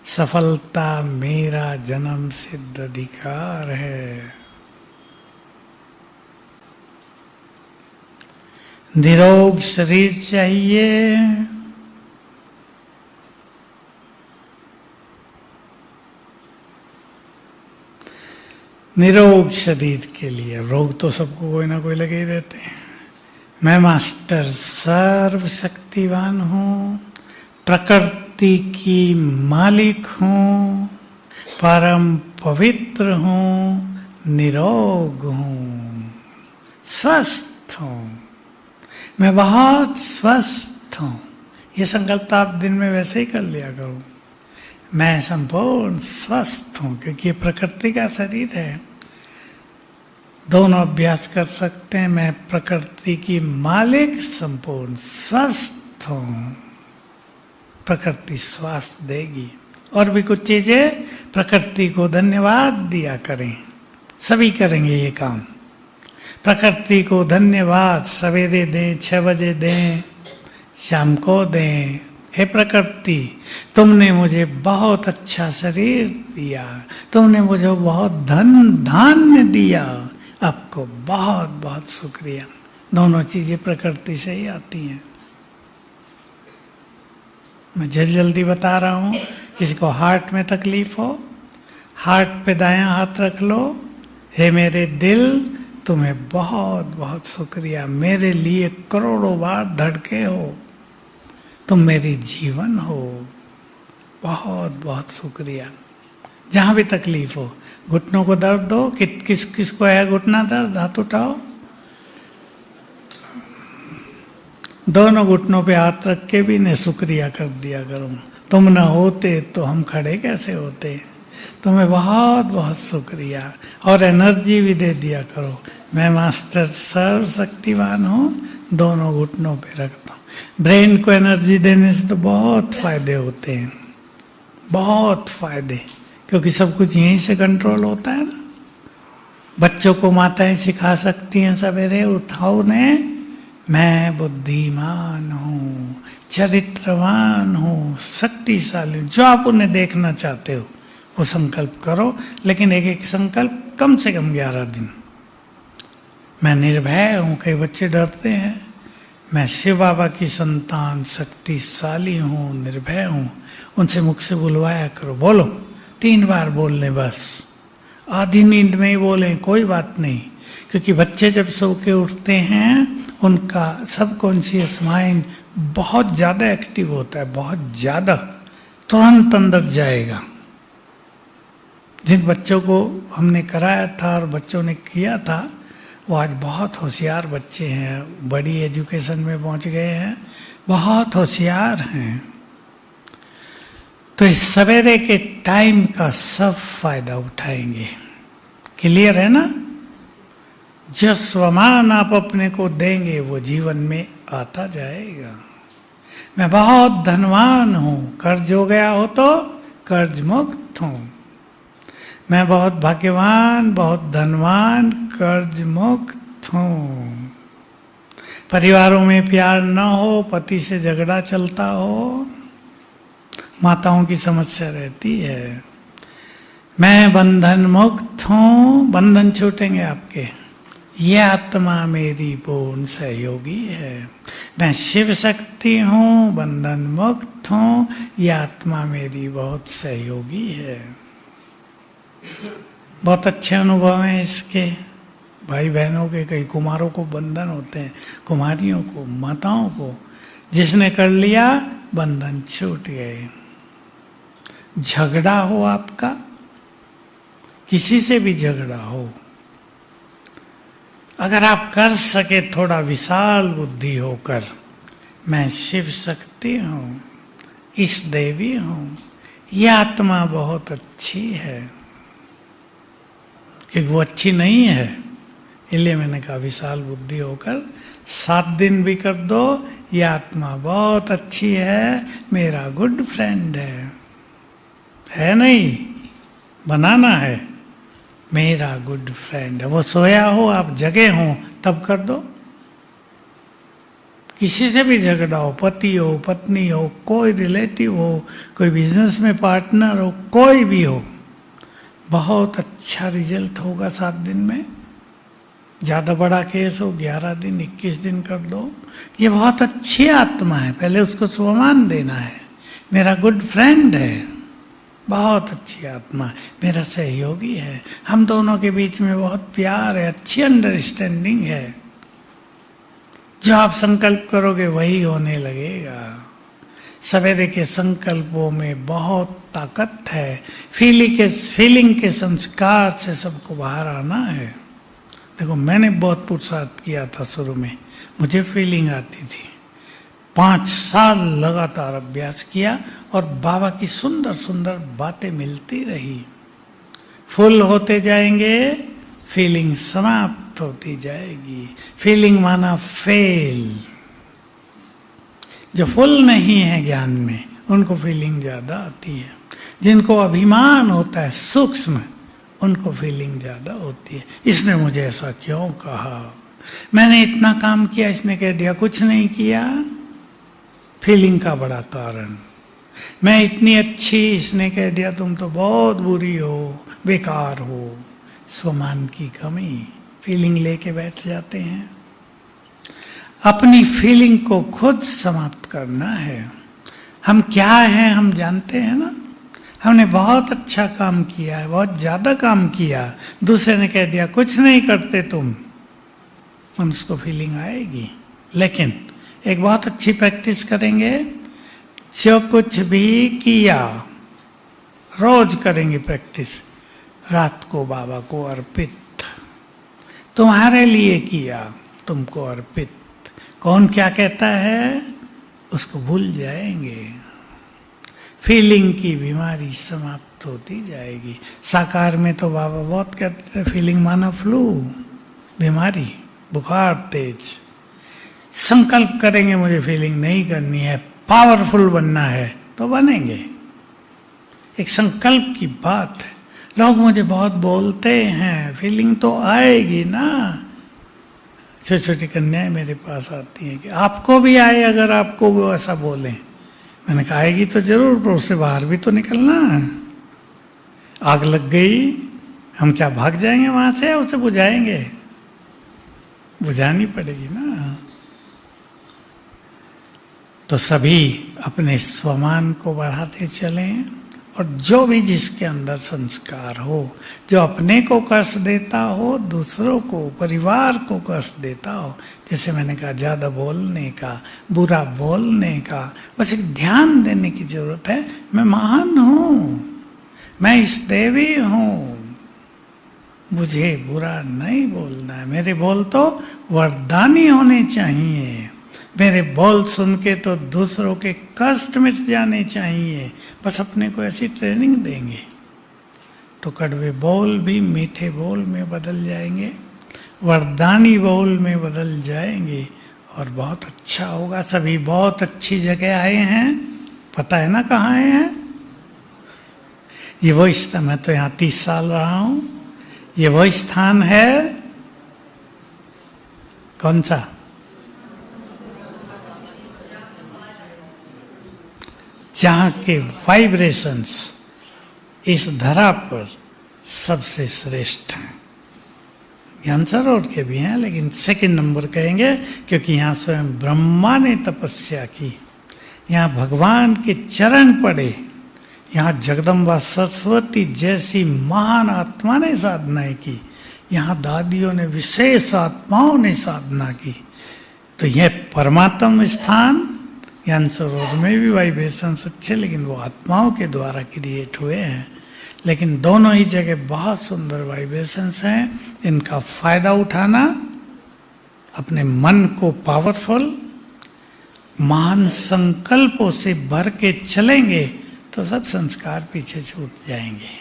सफलता मेरा जन्म सिद्ध अधिकार है। निरोग शरीर चाहिए, निरोग शरीर के लिए, रोग तो सबको कोई ना कोई लगे ही रहते हैं। मैं मास्टर सर्वशक्तिवान हूं, प्रकृति की मालिक हूं, परम पवित्र हूं, निरोग हूं, स्वस्थ हूं, मैं बहुत स्वस्थ हूं। ये संकल्प तो आप दिन में वैसे ही कर लिया करो, मैं संपूर्ण स्वस्थ हूं, क्योंकि ये प्रकृति का शरीर है। दोनों अभ्यास कर सकते हैं। मैं प्रकृति की मालिक संपूर्ण स्वस्थ हूं, प्रकृति स्वास्थ्य देगी। और भी कुछ चीजें, प्रकृति को धन्यवाद दिया करें, सभी करेंगे ये काम। प्रकृति को धन्यवाद सवेरे दें, 6 बजे दें, शाम को दें। हे प्रकृति, तुमने मुझे बहुत अच्छा शरीर दिया, तुमने मुझे बहुत धन धान्य दिया, आपको बहुत बहुत शुक्रिया। दोनों चीजें प्रकृति से ही आती हैं। मैं जल्दी बता रहा हूं। किसी को हार्ट में तकलीफ हो, हार्ट पे दायां हाथ रख लो। हे मेरे दिल, तुम्हें बहुत बहुत शुक्रिया, मेरे लिए करोड़ों बार धड़के हो, तुम मेरी जीवन हो, बहुत बहुत शुक्रिया। जहां भी तकलीफ हो, घुटनों को दर्द दो, किसको है घुटना दर्द, हाथ उठाओ। दोनों घुटनों पे हाथ रख के भी ने शुक्रिया कर दिया करो, तुम ना होते तो हम खड़े कैसे होते, तुम्हें बहुत बहुत शुक्रिया। और एनर्जी भी दे दिया करो, मैं मास्टर सर्व शक्तिवान हूँ, दोनों घुटनों पे रखता हूँ। ब्रेन को एनर्जी देने से तो बहुत फायदे होते हैं, बहुत फायदे, क्योंकि सब कुछ यहीं से कंट्रोल होता है ना। बच्चों को माताएं सिखा सकती हैं, सवेरे उठाओ ने, मैं बुद्धिमान हूँ, चरित्रवान हूँ, शक्तिशाली, जो आप उन्हें देखना चाहते हो वो संकल्प करो। लेकिन एक एक संकल्प कम से कम 11 दिन। मैं निर्भय हूँ, कई बच्चे डरते हैं। मैं शिव बाबा की संतान, शक्तिशाली हूँ, निर्भय हूँ। उनसे मुख से बुलवाया करो, बोलो 3 बार बोल लें बस, आधी नींद में ही बोलें, कोई बात नहीं। क्योंकि बच्चे जब सो के उठते हैं उनका सबकॉन्शियस माइंड बहुत ज़्यादा एक्टिव होता है, बहुत ज़्यादा, तुरंत अंदर जाएगा। जिन बच्चों को हमने कराया था और बच्चों ने किया था, वो आज बहुत होशियार बच्चे हैं, बड़ी एजुकेशन में पहुंच गए हैं, बहुत होशियार हैं। तो इस सवेरे के टाइम का सब फायदा उठाएंगे। क्लियर है ना? जो स्वमान आप अपने को देंगे वो जीवन में आता जाएगा। मैं बहुत धनवान हूं, कर्ज हो गया हो तो कर्ज मुक्त हूं। मैं बहुत भाग्यवान, बहुत धनवान, कर्ज मुक्त हूं। परिवारों में प्यार न हो, पति से झगड़ा चलता हो, माताओं की समस्या रहती है, मैं बंधन मुक्त हूं, बंधन छूटेंगे आपके। ये आत्मा मेरी पूर्ण सहयोगी है। मैं शिव शक्ति हूँ, बंधन मुक्त हूँ, ये आत्मा मेरी बहुत सहयोगी है। बहुत अच्छे अनुभव हैं इसके। भाई बहनों के, कई कुमारों को बंधन होते हैं, कुमारियों को, माताओं को, जिसने कर लिया बंधन छूट गए। झगड़ा हो आपका, किसी से भी झगड़ा हो, अगर आप कर सके थोड़ा विशाल बुद्धि होकर, मैं शिव शक्ति हूँ, इष्ट देवी हूँ, यह आत्मा बहुत अच्छी है, क्योंकि वो अच्छी नहीं है, इसलिए मैंने कहा विशाल बुद्धि होकर 7 दिन भी कर दो, यह आत्मा बहुत अच्छी है, मेरा गुड फ्रेंड है नहीं, बनाना है, मेरा गुड फ्रेंड है। वो सोया हो, आप जगे हो, तब कर दो। किसी से भी झगड़ा हो, पति हो, पत्नी हो, कोई रिलेटिव हो, कोई बिजनेस में पार्टनर हो, कोई भी हो, बहुत अच्छा रिजल्ट होगा 7 दिन में। ज़्यादा बड़ा केस हो 11 दिन, 21 दिन कर दो। ये बहुत अच्छी आत्मा है, पहले उसको सम्मान देना है। मेरा गुड फ्रेंड है, बहुत अच्छी आत्मा, मेरा सहयोगी है, हम दोनों के बीच में बहुत प्यार है, अच्छी अंडरस्टैंडिंग है। जो आप संकल्प करोगे वही होने लगेगा। सवेरे के संकल्पों में बहुत ताकत है। फीलिंग के संस्कार से सबको बाहर आना है। देखो, मैंने बहुत पुरुषार्थ किया था शुरू में, मुझे फीलिंग आती थी, 5 साल लगातार अभ्यास किया और बाबा की सुंदर सुंदर बातें मिलती रही। फुल होते जाएंगे, फीलिंग समाप्त होती जाएगी। फीलिंग माना फेल। जो फुल नहीं है ज्ञान में, उनको फीलिंग ज्यादा आती है। जिनको अभिमान होता है सूक्ष्म, उनको फीलिंग ज्यादा होती है। इसने मुझे ऐसा क्यों कहा, मैंने इतना काम किया, इसने कह दिया कुछ नहीं किया। फीलिंग का बड़ा कारण, मैं इतनी अच्छी, इसने कह दिया तुम तो बहुत बुरी हो, बेकार हो। स्वमान की कमी, फीलिंग लेके बैठ जाते हैं। अपनी फीलिंग को खुद समाप्त करना है। हम क्या हैं हम जानते हैं ना। हमने बहुत अच्छा काम किया है, बहुत ज्यादा काम किया, दूसरे ने कह दिया कुछ नहीं करते तुम, उसको फीलिंग आएगी। लेकिन एक बहुत अच्छी प्रैक्टिस करेंगे, जो कुछ भी किया रोज करेंगे प्रैक्टिस, रात को बाबा को अर्पित, तुम्हारे लिए किया, तुमको अर्पित। कौन क्या कहता है उसको भूल जाएंगे, फीलिंग की बीमारी समाप्त होती जाएगी। साकार में तो बाबा बहुत कहते थे फीलिंग माना फ्लू, बीमारी, बुखार तेज। संकल्प करेंगे मुझे फीलिंग नहीं करनी है, पावरफुल बनना है, तो बनेंगे। एक संकल्प की बात है। लोग मुझे बहुत बोलते हैं, फीलिंग तो आएगी ना। छोटी छोटी कन्याएं मेरे पास आती हैं कि आपको भी आए, अगर आपको वो ऐसा बोलें। मैंने कहा आएगी तो जरूर, पर उससे बाहर भी तो निकलना है। आग लग गई, हम क्या भाग जाएंगे वहां से, उसे बुझाएंगे? बुझानी पड़ेगी ना। तो सभी अपने स्वमान को बढ़ाते चलें, और जो भी जिसके अंदर संस्कार हो, जो अपने को कष्ट देता हो, दूसरों को, परिवार को कष्ट देता हो, जैसे मैंने कहा ज्यादा बोलने का, बुरा बोलने का, बस एक ध्यान देने की जरूरत है। मैं महान हूं, मैं इस देवी हूं, मुझे बुरा नहीं बोलना है। मेरे बोल तो वरदानी होने चाहिए, मेरे बोल सुन के तो दूसरों के कष्ट मिट जाने चाहिए। बस अपने को ऐसी ट्रेनिंग देंगे तो कड़वे बोल भी मीठे बोल में बदल जाएंगे, वरदानी बोल में बदल जाएंगे, और बहुत अच्छा होगा। सभी बहुत अच्छी जगह आए हैं, पता है ना कहाँ आए हैं? ये वो स्थान, मैं तो यहाँ 30 साल रहा हूं, ये वो स्थान है। कौन सा? जहां के वाइब्रेशंस इस धरा पर सबसे श्रेष्ठ हैं। ज्ञान सरोवर के भी हैं, लेकिन सेकंड नंबर कहेंगे, क्योंकि यहाँ स्वयं ब्रह्मा ने तपस्या की, यहाँ भगवान के चरण पड़े, यहाँ जगदम्बा सरस्वती जैसी महान आत्मा ने साधनाएं की, यहाँ दादियों ने, विशेष आत्माओं ने साधना की। तो यह परमात्म स्थान, ज्ञान सरोवर में भी वाइब्रेशंस अच्छे, लेकिन वो आत्माओं के द्वारा क्रिएट हुए हैं। लेकिन दोनों ही जगह बहुत सुंदर वाइब्रेशंस हैं। इनका फायदा उठाना, अपने मन को पावरफुल महान संकल्पों से भर के चलेंगे तो सब संस्कार पीछे छूट जाएंगे।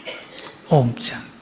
ओम शांति।